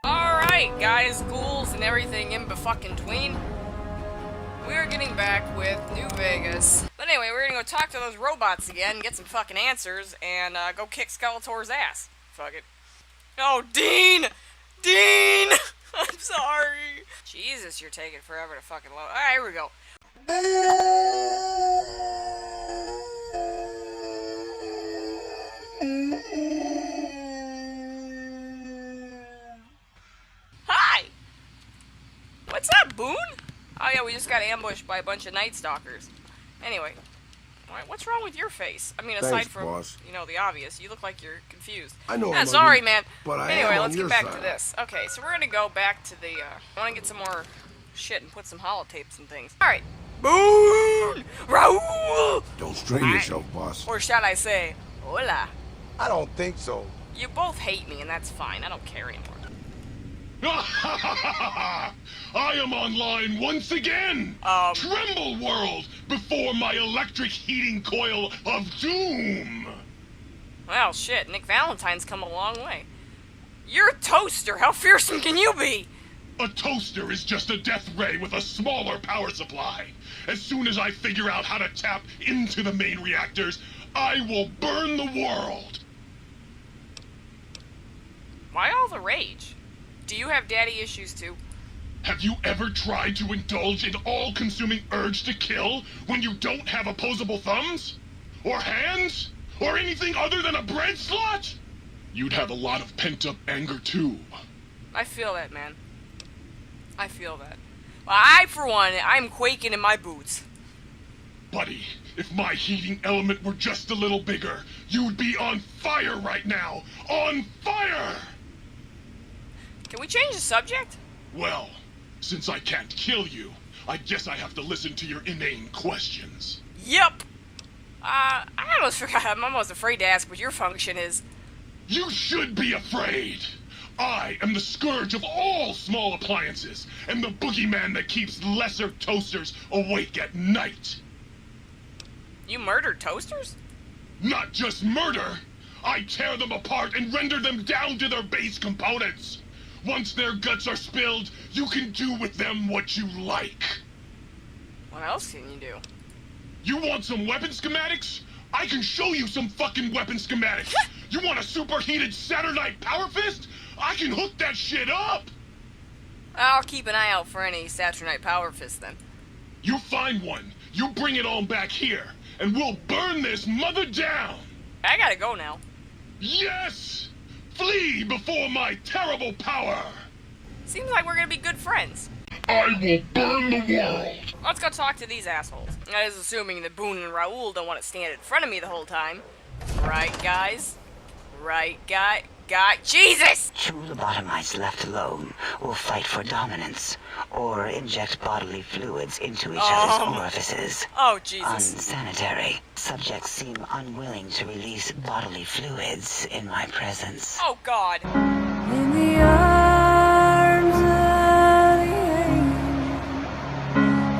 Alright, guys, ghouls, and everything in between. We're getting back with New Vegas. But anyway, we're gonna go talk to those robots again, get some fucking answers, and go kick Skeletor's ass. Fuck it. Oh, Dean! Dean! I'm sorry. Jesus, you're taking forever to fucking load. Alright, here we go. Hi! What's up, Boone? Oh yeah, we just got ambushed by a bunch of Night Stalkers. Anyway, what's wrong with your face? I mean, aside from, boss. you know, the obvious, you look like you're confused. I know. Yeah, sorry, man. But anyway, let's get back to this. Okay, so we're gonna go back to the, I wanna get some more shit and put some holotapes and things. Alright. Boone! Raoul! Don't strain yourself, boss. Or should I say, hola. I don't think so. You both hate me, and that's fine. I don't care anymore. I am online once again! Tremble, world, before my electric heating coil of doom! Well, shit, Nick Valentine's come a long way. You're a toaster! How fearsome can you be? A toaster is just a death ray with a smaller power supply. As soon as I figure out how to tap into the main reactors, I will burn the world! Why all the rage? Do you have daddy issues too? Have you ever tried to indulge in all-consuming urge to kill when you don't have opposable thumbs? Or hands? Or anything other than a bread slot? You'd have a lot of pent-up anger too. I feel that, man. I feel that. Well, I, for one, I'm quaking in my boots. Buddy, if my heating element were just a little bigger, you'd be on fire right now! On fire! Can we change the subject? Well, since I can't kill you, I guess I have to listen to your inane questions. Yep! I almost forgot. I'm almost afraid to ask what your function is. You should be afraid! I am the scourge of all small appliances, and the boogeyman that keeps lesser toasters awake at night. You murdered toasters? Not just murder! I tear them apart and render them down to their base components! Once their guts are spilled, you can do with them what you like. What else can you do? You want some weapon schematics? I can show you some fucking weapon schematics. You want a superheated Saturnite power fist? I can hook that shit up. I'll keep an eye out for any Saturnite power fist then. You find one, you bring it on back here, and we'll burn this mother down. I gotta go now. Yes! Flee before my terrible power! Seems like we're gonna be good friends. I will burn the world! Let's go talk to these assholes. That is assuming that Boone and Raoul don't want to stand in front of me the whole time. Right, guys? Right, guy? Jesus! Two lobotomites left alone will fight for dominance, or inject bodily fluids into each other's orifices. Oh, Jesus. Unsanitary. Subjects seem unwilling to release bodily fluids in my presence. Oh, God. In the arms of the angel,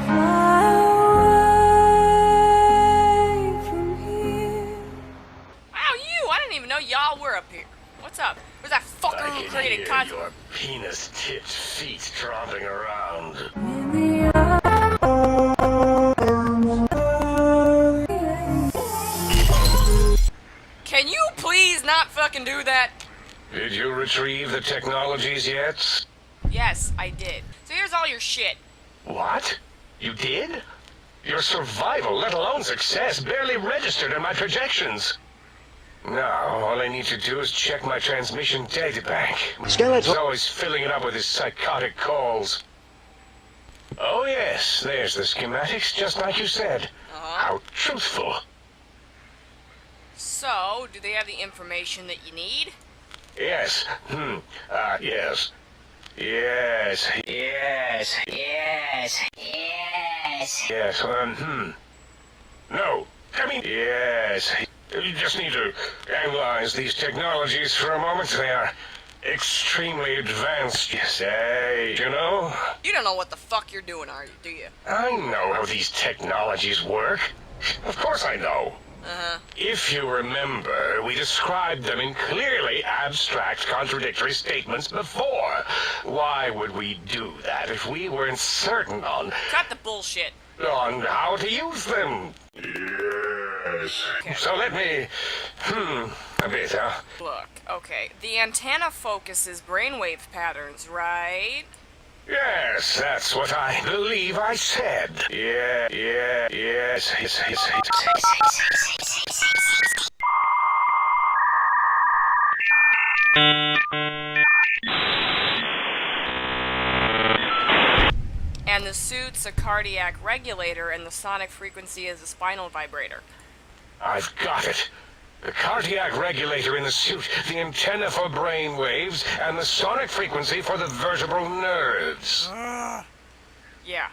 fly away from here. Wow, you! I didn't even know y'all were up here. What's up? Where's that fucker who created content? Your penis-tipped feet tromping around. In the arms of the angel. Can you please not fucking do that? Did you retrieve the technologies yet? Yes, I did. So here's all your shit. What? You did? Your survival, let alone success, barely registered in my projections. Now, all I need to do is check my transmission databank. Skeletor. He's always filling it up with his psychotic calls. Oh yes, there's the schematics, just like you said. How truthful. So, do they have the information that you need? Yes. Yes. Yes. Yes, yes, yes. Yes, No. I mean, yes. You just need to analyze these technologies for a moment. They are extremely advanced, you say, you know? You don't know what the fuck you're doing, do you? I know how these technologies work. Of course I know. If you remember, we described them in clearly abstract, contradictory statements before. Why would we do that if we weren't certain on Cut the bullshit. how to use them? Yes. So let me... a bit, huh? Look, okay. The antenna focuses brainwave patterns, right? Yes, that's what I believe I said. Yes. And the suit's a cardiac regulator, and the sonic frequency is a spinal vibrator. I've got it. The cardiac regulator in the suit, the antenna for brain waves, and the sonic frequency for the vertebral nerves. Yeah.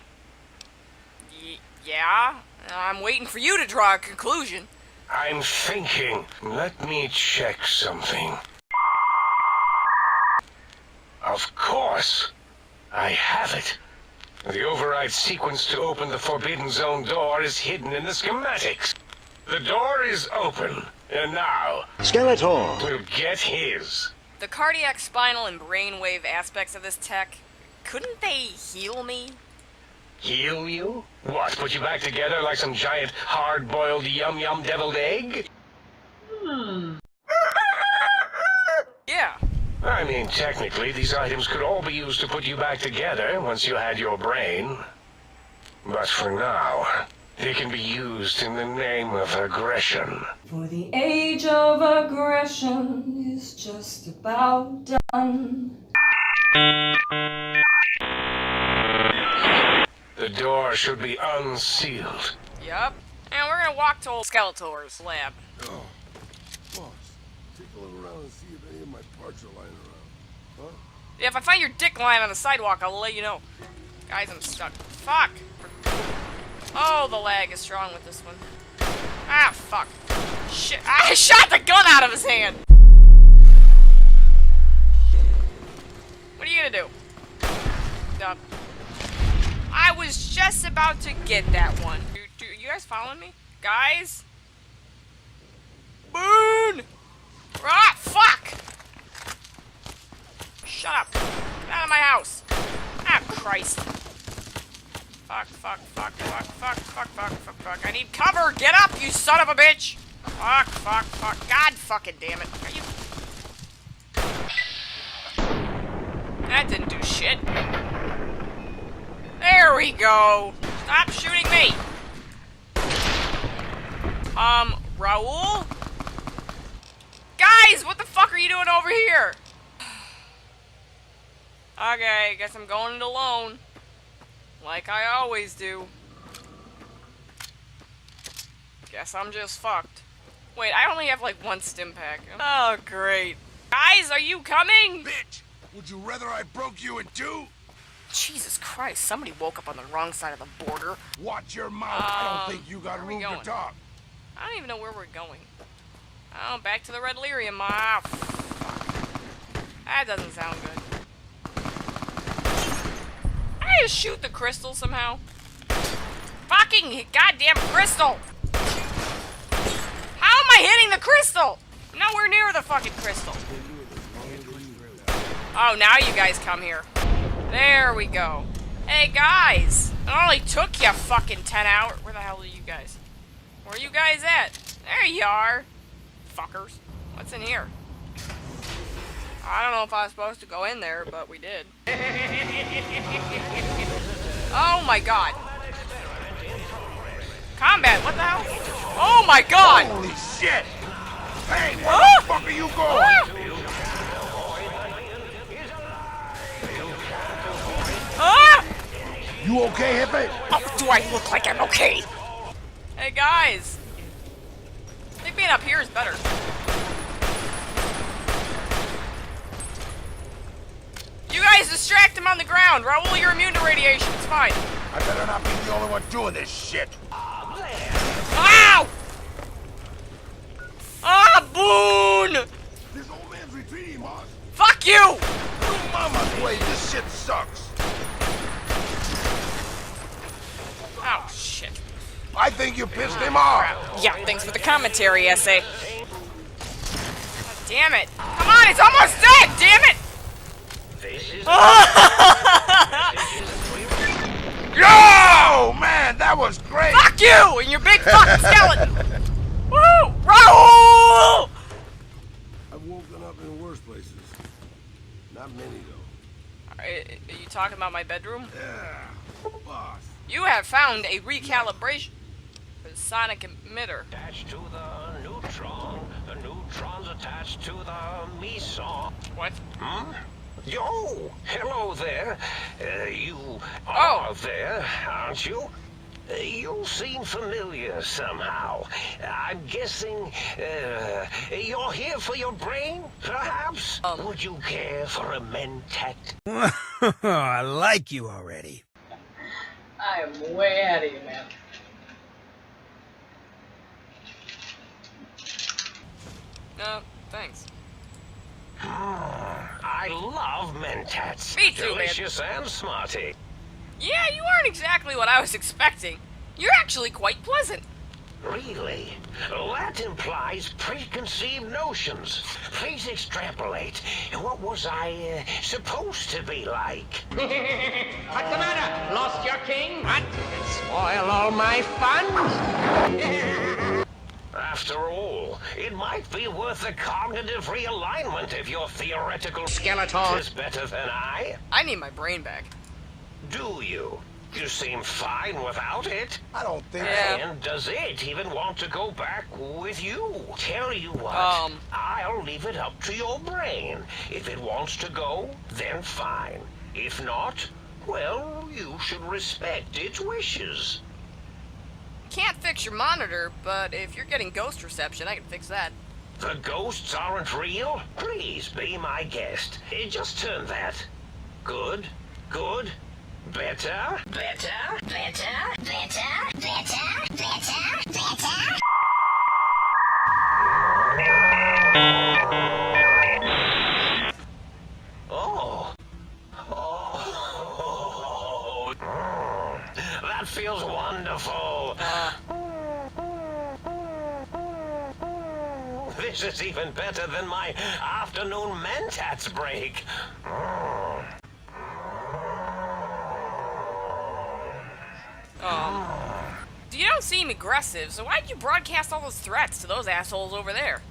Yeah? I'm waiting for you to draw a conclusion. I'm thinking. Let me check something. Of course. I have it. The override sequence to open the Forbidden Zone door is hidden in the schematics. The door is open, and now... Skeletor! we'll get his. The cardiac, spinal, and brainwave aspects of this tech, couldn't they heal me? Heal you? What, put you back together like some giant, hard-boiled, yum-yum deviled egg? Yeah. I mean, technically, these items could all be used to put you back together once you had your brain. But for now, they can be used in the name of aggression. For the age of aggression is just about done. The door should be unsealed. Yup. And we're gonna walk to old Skeletor's lab. Oh, boss, take a look around and see if any of my parts are lying around. Huh? Yeah, if I find your dick lying on the sidewalk, I'll let you know. Guys, I'm stuck. Fuck! Oh, the lag is strong with this one. Ah, fuck. Shit. I shot the gun out of his hand! What are you gonna do? Dump. I was just about to get that one. You guys following me? Guys? Boon! Ah, fuck! Shut up. Get out of my house. Ah, Christ. Fuck. I need cover! Get up, you son of a bitch! Fuck. God fucking damn it. Are you... That didn't do shit. There we go! Stop shooting me! Raoul? Guys, what the fuck are you doing over here? Okay, guess I'm going it alone. Like I always do. Guess I'm just fucked. Wait, I only have like one stim pack. Oh, great. Guys, are you coming? Bitch! Would you rather I broke you in two? Jesus Christ, somebody woke up on the wrong side of the border. Watch your mouth. I don't think you got where are we room going? to talk. I don't even know where we're going. Oh, back to the Red Lyrium. Ah, fuck. That doesn't sound good. I just shoot the crystal somehow. Fucking goddamn crystal! How am I hitting the crystal? I'm nowhere near the fucking crystal. Oh, now you guys come here. There we go. Hey, guys! It only took you fucking 10 hours. Where the hell are you guys? Where are you guys at? There you are. Fuckers. What's in here? I don't know if I was supposed to go in there, but we did. Oh my god. Combat, what the hell? Oh my god! Holy shit! Hey, where Ah! the fuck are you going? Ah! Ah! You okay, hippie? Oh, do I look like I'm okay? Hey guys! I think being up here is better. You guys distract him on the ground. Raoul, you're immune to radiation. It's fine. I better not be the only one doing this shit. Ow! Ah, Boone! This old man's retreating, boss. Fuck you! Your mama's way, this shit sucks. Oh, shit. I think you pissed him off. Yeah, thanks for the commentary essay. God damn it. Come on, it's almost dead, damn it! Yo, man, that was great. Fuck you and your big fucking skeleton! Woo! Raoul! I've woken up in worse places. Not many, though. Are you talking about my bedroom? Yeah, boss. You have found a recalibration for the sonic emitter. Attached to the neutron. The neutron's attached to the meson. What? Hmm? Yo, hello there. You are there, aren't you? You seem familiar somehow. I'm guessing, you're here for your brain, perhaps? Would you care for a mentat? I like you already. I am way ahead of you, man. No, thanks. I love mentats. Me too, man. Delicious and smarty. Yeah, you aren't exactly what I was expecting. You're actually quite pleasant. Really? That implies preconceived notions. Please extrapolate. What was I supposed to be like? What's the matter? Lost your king? What? Spoil all my fun? After all, it might be worth a cognitive realignment if your theoretical Skeleton is better than I. I need my brain back. Do you? You seem fine without it. I don't think Yeah. And does it even want to go back with you? Tell you what, I'll leave it up to your brain. If it wants to go, then fine. If not, well, you should respect its wishes. Can't fix your monitor, but if you're getting ghost reception, I can fix that. The ghosts aren't real? Please be my guest. Just turn that. Good, good. Better? Better? Better? Better? Better? Better? Better? Oh. Oh. That feels wonderful. This is even better than my afternoon mentats break. You don't seem aggressive, so why'd you broadcast all those threats to those assholes over there?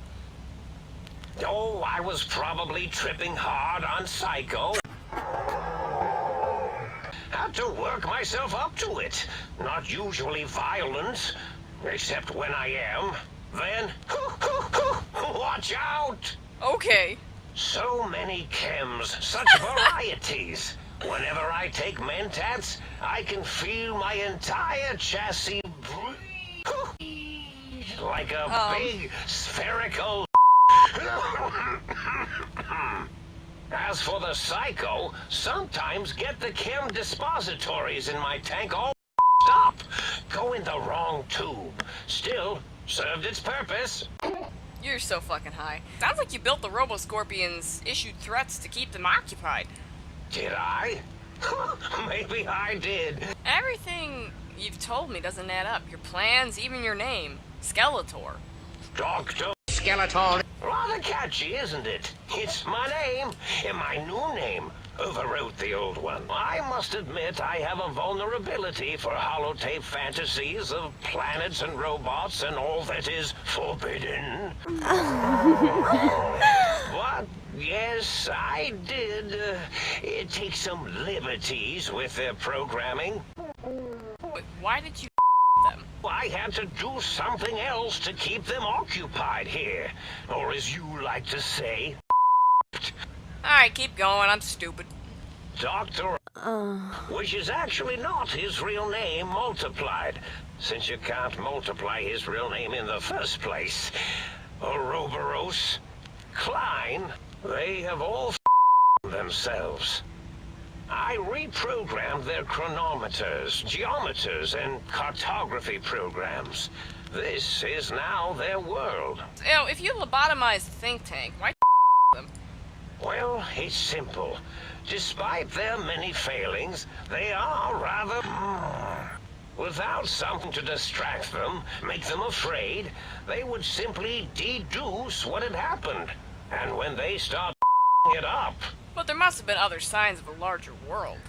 Oh, I was probably tripping hard on Psycho. Had to work myself up to it. Not usually violent, except when I am. Then, watch out! Okay. So many chems, such varieties. Whenever I take mentats, I can feel my entire chassis breathe like a big spherical. As for the Psycho, sometimes get the chem dispositories in my tank all up. Go in the wrong tube. Still, served its purpose. You're so fucking high. Sounds like you built the Robo-Scorpions, issued threats to keep them occupied. Did I? Maybe I did. Everything you've told me doesn't add up. Your plans, even your name. Skeletor. Doctor Skeleton. Rather catchy, isn't it? It's my name, and my new name. Overwrote the old one. I must admit I have a vulnerability for holotape fantasies of planets and robots and all that is forbidden. But, yes, I did take some liberties with their programming. Wait, why did you them? I had to do something else to keep them occupied here. Or as you like to say, Alright, keep going. I'm stupid. Doctor, which is actually not his real name multiplied, since you can't multiply his real name in the first place. Ouroboros, Klein, they have all themselves. I reprogrammed their chronometers, geometers, and cartography programs. This is now their world. You know, if you lobotomized the think tank, why them? Well, it's simple. Despite their many failings, they are rather Without something to distract them, make them afraid, they would simply deduce what had happened. And when they start it up... But there must have been other signs of a larger world.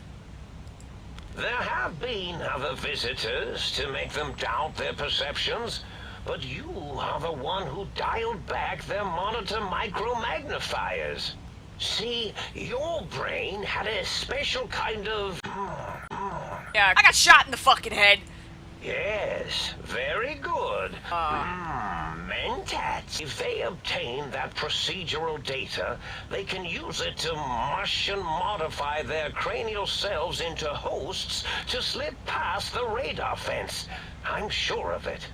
There have been other visitors to make them doubt their perceptions, but you are the one who dialed back their monitor micromagnifiers. See, your brain had a special kind of... Yeah, I got shot in the fucking head. Yes, very good. Mentats. If they obtain that procedural data, they can use it to mush and modify their cranial selves into hosts to slip past the radar fence. I'm sure of it.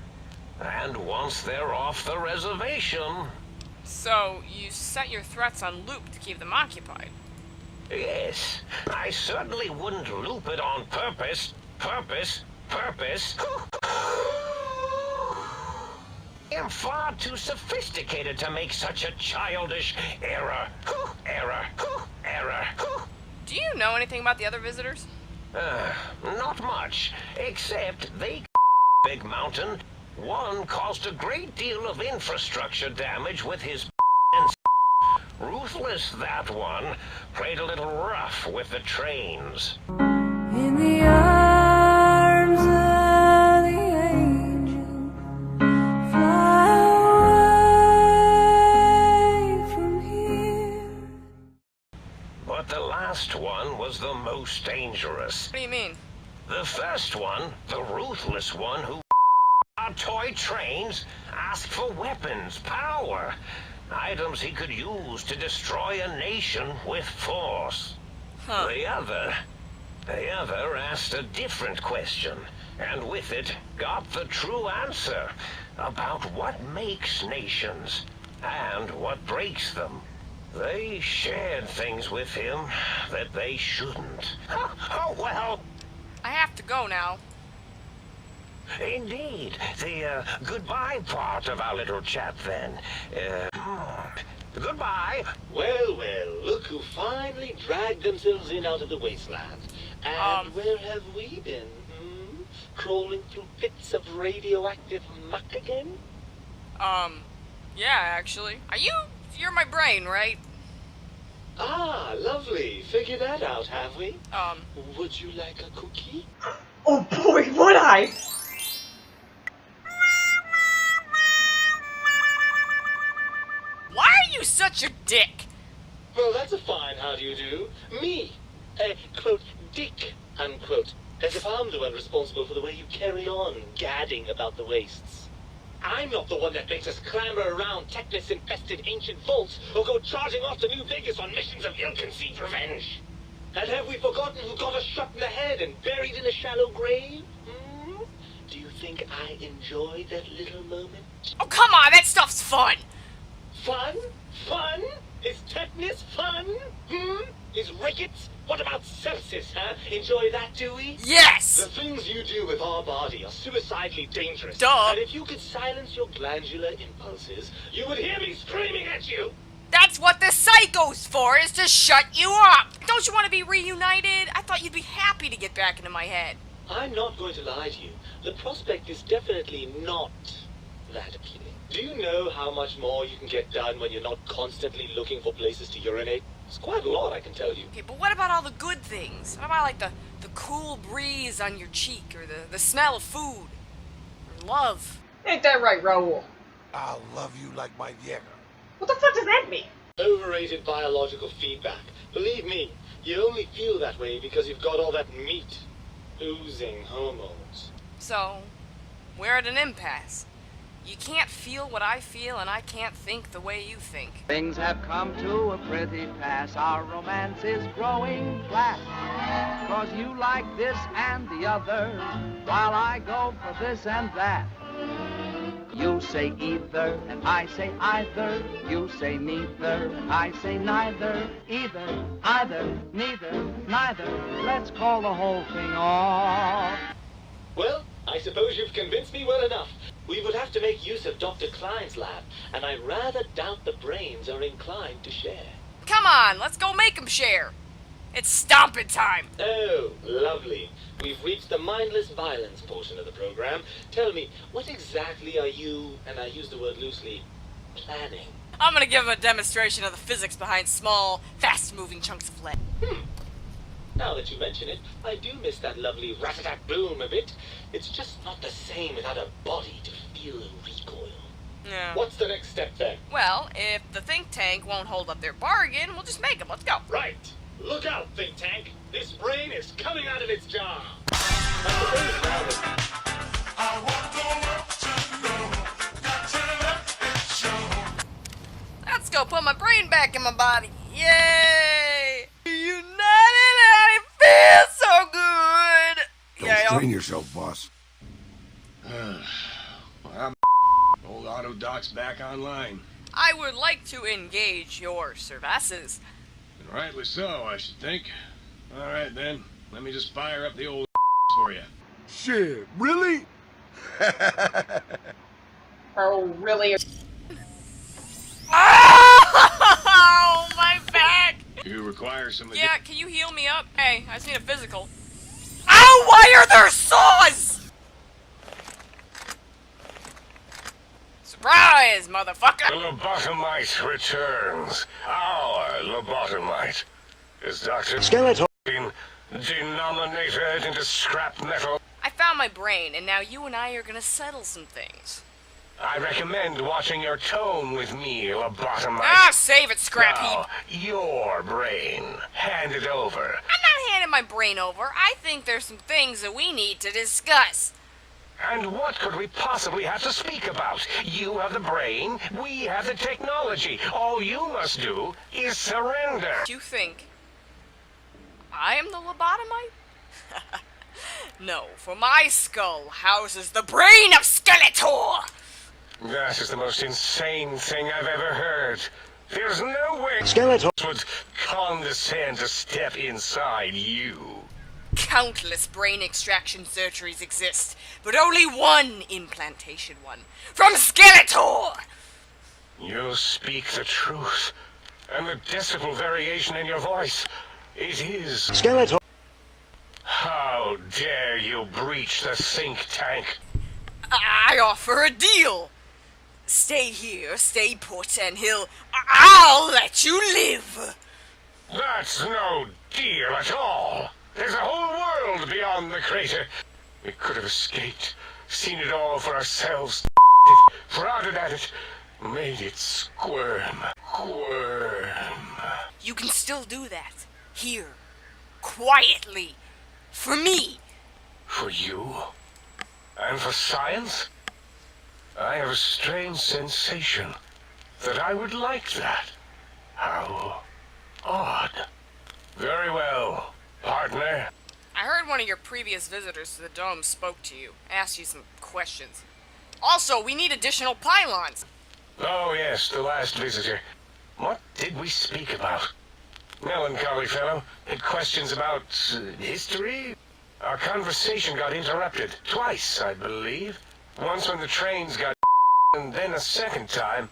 And once they're off the reservation... So, you set your threats on loop to keep them occupied? Yes, I certainly wouldn't loop it on purpose. Purpose. I am far too sophisticated to make such a childish error. Do you know anything about the other visitors? Not much, except they Big Mountain. One caused a great deal of infrastructure damage with his and Ruthless, that one, played a little rough with the trains. In the arms of the angel, fly away from here. But the last one was the most dangerous. What do you mean? The first one, the ruthless one who our toy trains, asked for weapons, power, items he could use to destroy a nation with force. Huh. The other asked a different question, and with it got the true answer about what makes nations and what breaks them. They shared things with him that they shouldn't. Oh well. I have to go now. Indeed. The goodbye part of our little chat then. Goodbye. Well, look who finally dragged themselves in out of the wasteland. And where have we been? Crawling through pits of radioactive muck again? Yeah, actually. You're my brain, right? Ah, lovely. Figured that out, have we? Would you like a cookie? Oh boy, would I! Why are you such a dick? Well, that's a fine how do you do. Me, a, quote, dick, unquote. As if I'm the one responsible for the way you carry on gadding about the wastes. I'm not the one that makes us clamber around Technus-infested ancient vaults or go charging off to New Vegas on missions of ill-conceived revenge. And have we forgotten who got us shot in the head and buried in a shallow grave? Do you think I enjoyed that little moment? Oh, come on, that stuff's fun! Fun? Fun? Is tetanus fun? Is rickets? What about sepsis, huh? Enjoy that, do we? Yes! The things you do with our body are suicidally dangerous. Duh! And if you could silence your glandular impulses, you would hear me screaming at you! That's what the psycho's for, is to shut you up! Don't you want to be reunited? I thought you'd be happy to get back into my head. I'm not going to lie to you. The prospect is definitely not that appealing. Do you know how much more you can get done when you're not constantly looking for places to urinate? It's quite a lot, I can tell you. Okay, but what about all the good things? What about, like, the cool breeze on your cheek, or the smell of food, or love? Ain't that right, Raoul? I'll love you like my Jäger. What the fuck does that mean? Overrated biological feedback. Believe me, you only feel that way because you've got all that meat. Oozing hormones. So, we're at an impasse. You can't feel what I feel, and I can't think the way you think. Things have come to a pretty pass. Our romance is growing flat. 'Cause you like this and the other, while I go for this and that. You say either, and I say either. You say neither, and I say neither. Either, neither, neither. Let's call the whole thing off. Well, I suppose you've convinced me well enough. We would have to make use of Dr. Klein's lab, and I rather doubt the brains are inclined to share. Come on, let's go make them share. It's stomping time! Oh, lovely. We've reached the mindless violence portion of the program. Tell me, what exactly are you, and I use the word loosely, planning? I'm gonna give him a demonstration of the physics behind small, fast-moving chunks of lead. Now that you mention it, I do miss that lovely rat-a-tat-boom a bit. It's just not the same without a body to feel the recoil. Yeah. What's the next step then? Well, if the think tank won't hold up their bargain, we'll just make them. Let's go. Right. Look out, think tank. This brain is coming out of its jar. Let's go put my brain back in my body. Yay! United, I feel so good. Don't strain yourself, boss. Well, old auto doc's back online. I would like to engage your services. And rightly so, I should think. All right, then. Let me just fire up the old for you. Shit, really? Oh, really? Oh, my back! You require some... Yeah, can you heal me up? Hey, I just need a physical. Ow, why are there saws? Surprise, motherfucker! The lobotomite returns. Our lobotomite. Is Dr. Skeletor. Denominated into scrap metal. I found my brain, and now you and I are gonna settle some things. I recommend watching your tone with me, lobotomite. Ah, save it, scrap Now, heap. your brain. Hand it over. I'm not handing my brain over. I think there's some things that we need to discuss. And what could we possibly have to speak about? You have the brain, we have the technology. All you must do is surrender. Do you think I am the lobotomite? No, for my skull houses the brain of Skeletor! That is the most insane thing I've ever heard. There's no way Skeletor would condescend to step inside you. Countless brain extraction surgeries exist, but only one implantation one. From Skeletor! You speak the truth. And the decibel variation in your voice, it is... Skeletor. How dare you breach the think tank? I offer a deal. Stay here, stay put, and I'll let you live. That's no deal at all. There's a whole world beyond the crater. We could have escaped, seen it all for ourselves, prodded at it, made it squirm. You can still do that. Here. Quietly. For me. For you? And for science? I have a strange sensation that I would like that. How odd. Very well, partner. I heard one of your previous visitors to the dome spoke to you, asked you some questions. Also, we need additional pylons. Oh yes, the last visitor. What did we speak about? Melancholy fellow. Had questions about history? Our conversation got interrupted. Twice, I believe. Once when the trains got and then a second time.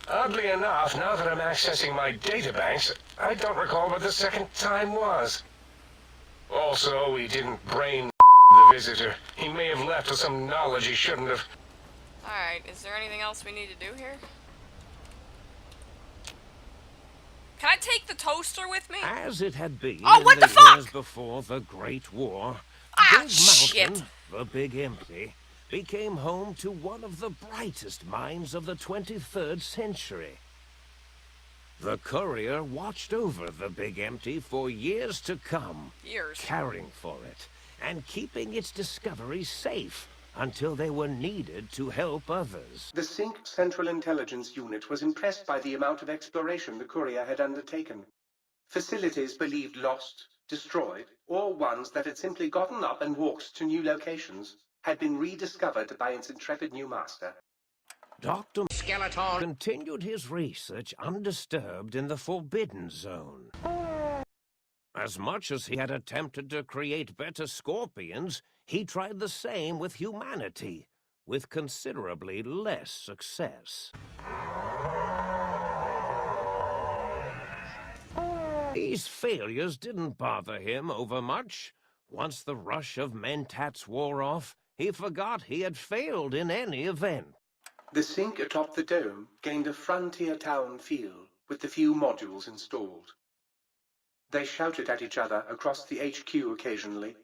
Oddly enough, now that I'm accessing my databanks, I don't recall what the second time was. Also, we didn't brain the visitor. He may have left with some knowledge he shouldn't have. Alright, is there anything else we need to do here? Can I take the toaster with me? As it had been Oh, in what the the fuck? years before the Great War, Ah, Big shit. Mountain, the Big Empty, became home to one of the brightest minds of the 23rd century. The courier watched over the Big Empty for years to come, Years. caring for it and keeping its discoveries safe until they were needed to help others. The Sync Central Intelligence Unit was impressed by the amount of exploration the courier had undertaken. Facilities believed lost, destroyed, or ones that had simply gotten up and walked to new locations had been rediscovered by its intrepid new master. Dr. Skeletor continued his research undisturbed in the Forbidden Zone. As much as he had attempted to create better scorpions, he tried the same with humanity, with considerably less success. These failures didn't bother him overmuch. Once the rush of mentats wore off, he forgot he had failed in any event. The sink atop the dome gained a frontier town feel with the few modules installed. They shouted at each other across the HQ occasionally,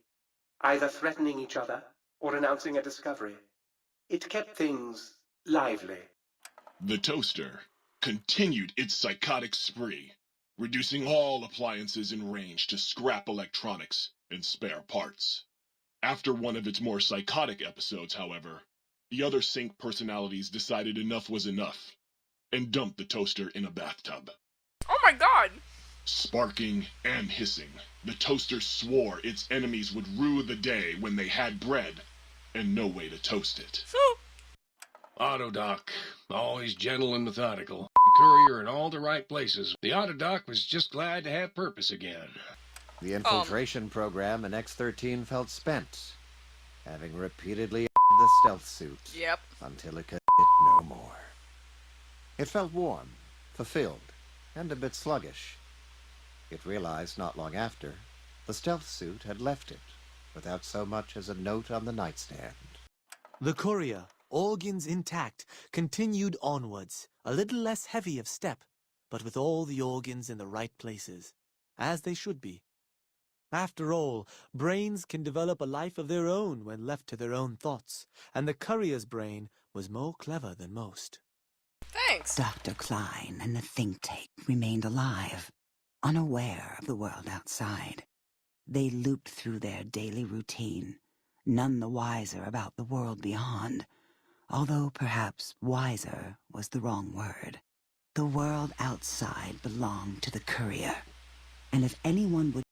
either threatening each other or announcing a discovery. It kept things lively. The toaster continued its psychotic spree, reducing all appliances in range to scrap electronics and spare parts. After one of its more psychotic episodes, however, the other sink personalities decided enough was enough and dumped the toaster in a bathtub. Oh my god! Sparking and hissing, the toaster swore its enemies would rue the day when they had bread and no way to toast it. Autodoc, always gentle and methodical. The courier in all the right places. The Autodoc was just glad to have purpose again. The infiltration program in X-13 felt spent, having repeatedly the stealth suit until it could no more. It felt warm, fulfilled, and a bit sluggish. It realized not long after the stealth suit had left it without so much as a note on the nightstand. The courier, organs intact, continued onwards, a little less heavy of step, but with all the organs in the right places, as they should be. After all, brains can develop a life of their own when left to their own thoughts, and the courier's brain was more clever than most. Thanks. Dr. Klein and the think tank remained alive, unaware of the world outside. They looped through their daily routine, none the wiser about the world beyond, although perhaps wiser was the wrong word. The world outside belonged to the courier, and if anyone would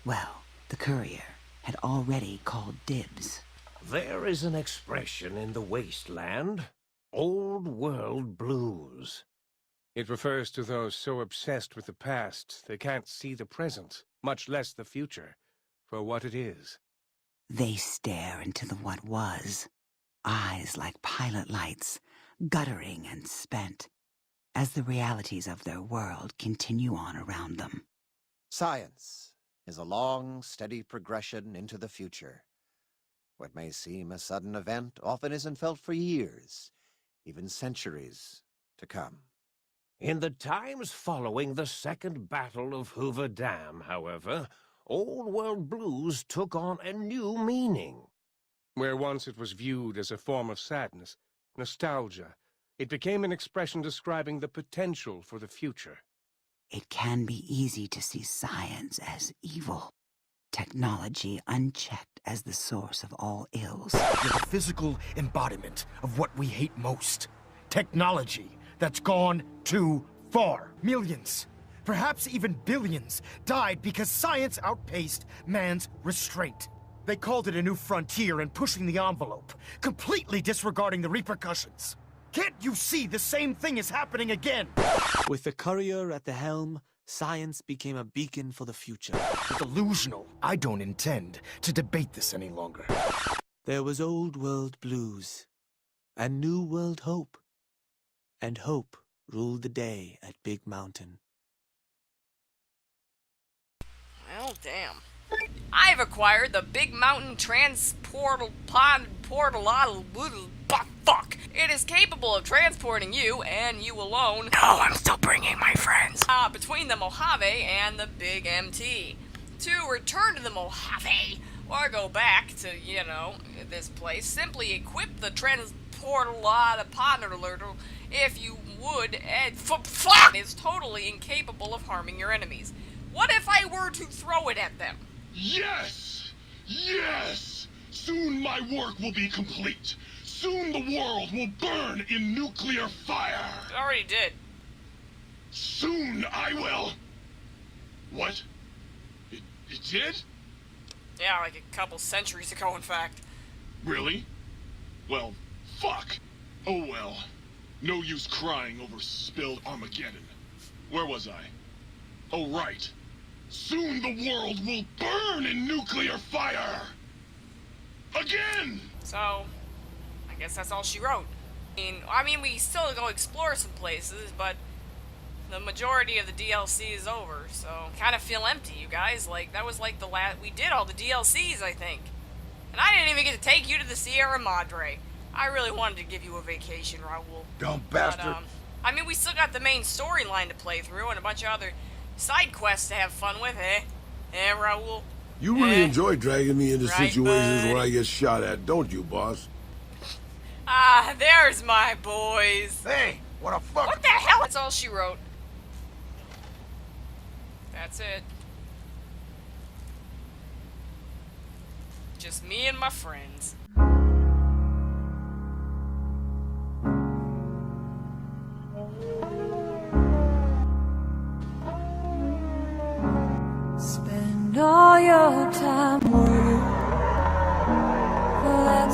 well, the courier had already called dibs. There is an expression in the wasteland, old world blues. It refers to those so obsessed with the past they can't see the present, much less the future, for what it is. They stare into the what was, eyes like pilot lights, guttering and spent, as the realities of their world continue on around them. Science is a long, steady progression into the future. What may seem a sudden event often isn't felt for years, even centuries to come. In the times following the Second Battle of Hoover Dam, however, Old World Blues took on a new meaning. Where once it was viewed as a form of sadness, nostalgia, it became an expression describing the potential for the future. It can be easy to see science as evil, technology unchecked as the source of all ills. You're the physical embodiment of what we hate most. Technology that's gone too far. Millions, perhaps even billions, died because science outpaced man's restraint. They called it a new frontier and pushing the envelope, completely disregarding the repercussions. Can't you see the same thing is happening again? With the courier at the helm, science became a beacon for the future. Delusional. I don't intend to debate this any longer. There was old world blues, and new world hope. And hope ruled the day at Big Mountain. Well, damn. I've acquired the Big Mountain Transportal fuck. It is capable of transporting you, and you alone. No, I'm still bringing my friends. Between the Mojave and the Big MT. To return to the Mojave, or go back to, this place, simply equip the Transportal if you would, and fuck is totally incapable of harming your enemies. What if I were to throw it at them? Yes! Yes! Soon my work will be complete. Soon the world will burn in nuclear fire. It already did. Soon I will... What? It did? Yeah, like a couple centuries ago, in fact. Really? Well, fuck. Oh well. No use crying over spilled Armageddon. Where was I? Oh, right. Soon the world will burn in nuclear fire! Again! So, I guess that's all she wrote. I mean, we still go explore some places, but The majority of the DLC is over, so kind of feel empty, you guys. Like, that was like the last... We did all the DLCs, I think. And I didn't even get to take you to the Sierra Madre. I really wanted to give you a vacation, Raul. Dumb bastard. But, I mean, we still got the main storyline to play through and a bunch of other side quests to have fun with, eh? Eh, Raul? You really enjoy dragging me into Right, situations bud? where I get shot at, don't you, boss? Ah, there's my boys. Hey, what a fuck? What the hell? That's all she wrote. That's it. Just me and my friends. Spend all your time waiting for that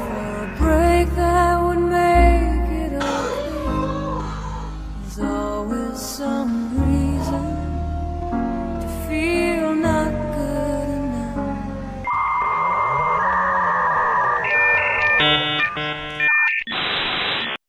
for a break that